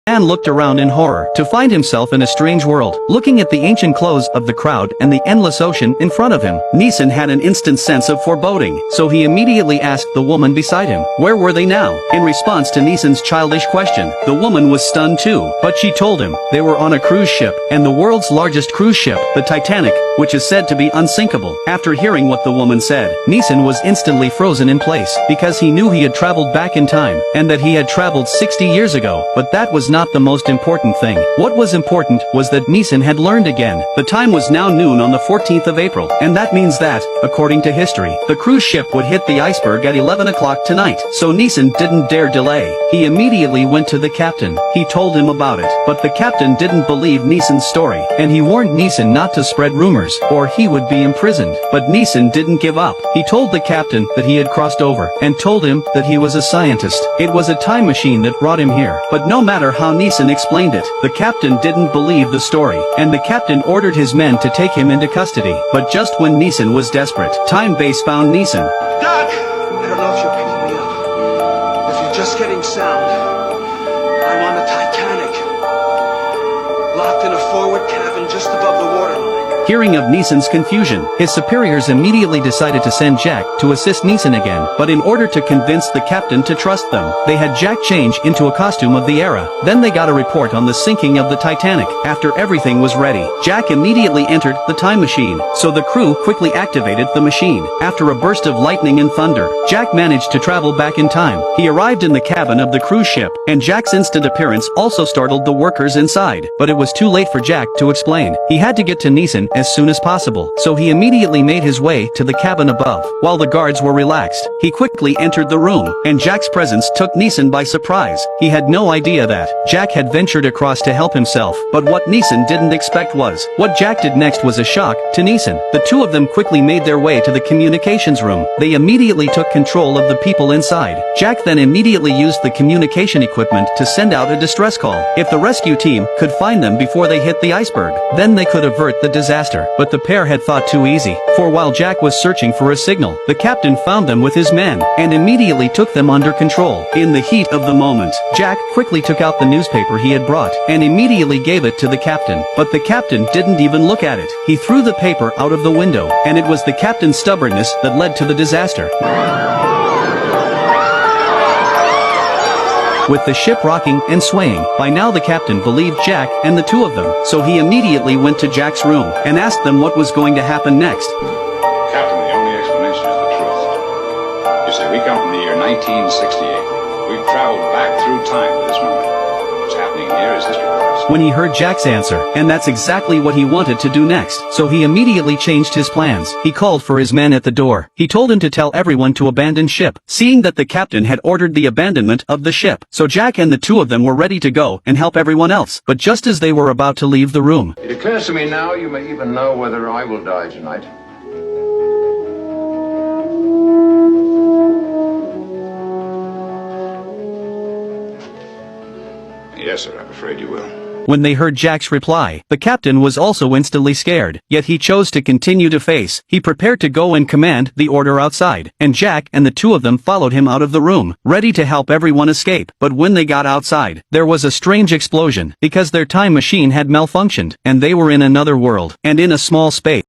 Man looked around in horror to find himself in a strange world. Looking at the ancient clothes of the crowd and the endless ocean in front of him, Neeson had an instant sense of foreboding, so he immediately asked the woman beside him, where were they now? In response to Neeson's childish question, the woman was stunned too, but she told him, they were on a cruise ship, and the world's largest cruise ship, the Titanic, which is said to be unsinkable. After hearing what the woman said, Neeson was instantly frozen in place, because he knew he had traveled back in time, and that he had traveled 60 years ago, but that was not the most important thing. What was important was that Neeson had learned again. The time was now noon on the 14th of April, and that means that, according to history, the cruise ship would hit the iceberg at 11 o'clock tonight. So Neeson didn't dare delay. He immediately went to the captain. He told him about it, but the captain didn't believe Neeson's story, and he warned Neeson not to spread rumors, or he would be imprisoned. But Neeson didn't give up. He told the captain that he had crossed over, and told him that he was a scientist. It was a time machine that brought him here. But no matter how Neeson explained it, the captain didn't believe the story, and the captain ordered his men to take him into custody. But just when Neeson was desperate, Time Base found Neeson. Doc! I don't know if you're picking me up. If you're just getting sound, I'm on the Titanic. Locked in a forward cabin just above the waterline. Hearing of Neeson's confusion, his superiors immediately decided to send Jack to assist Neeson again, but in order to convince the captain to trust them, they had Jack change into a costume of the era. Then they got a report on the sinking of the Titanic. After everything was ready, Jack immediately entered the time machine, so the crew quickly activated the machine. After a burst of lightning and thunder, Jack managed to travel back in time. He arrived in the cabin of the cruise ship, and Jack's instant appearance also startled the workers inside, but it was too late for Jack to explain. He had to get to Neeson as soon as possible, so he immediately made his way to the cabin above. While the guards were relaxed, he quickly entered the room, and Jack's presence took Neeson by surprise. He had no idea that Jack had ventured across to help himself, but what Neeson didn't expect was, what Jack did next was a shock to Neeson. The two of them quickly made their way to the communications room. They immediately took control of the people inside. Jack then immediately used the communication equipment to send out a distress call. If the rescue team could find them before they hit the iceberg, then they could avert the disaster. But the pair had thought too easy, for while Jack was searching for a signal, the captain found them with his men, and immediately took them under control. In the heat of the moment, Jack quickly took out the newspaper he had brought, and immediately gave it to the captain. But the captain didn't even look at it. He threw the paper out of the window, and it was the captain's stubbornness that led to the disaster. With the ship rocking and swaying, by now the captain believed Jack and the two of them, so he immediately went to Jack's room, and asked them what was going to happen next. Captain, the only explanation is the truth. You see, we come from the year 1968. We've traveled back through time to this moment. What's happening here is history for us. When he heard Jack's answer, and that's exactly what he wanted to do next, so he immediately changed his plans. He called for his men at the door. He told him to tell everyone to abandon ship, seeing that the captain had ordered the abandonment of the ship. So Jack and the two of them were ready to go and help everyone else. But just as they were about to leave the room, It occurs to me now you may even know whether I will die tonight. Yes, sir, I'm afraid you will. when they heard Jack's reply, the captain was also instantly scared, yet he chose to continue to face. He prepared to go and command the order outside, and Jack and the two of them followed him out of the room, ready to help everyone escape. But when they got outside, there was a strange explosion, because their time machine had malfunctioned, and they were in another world, and in a small space.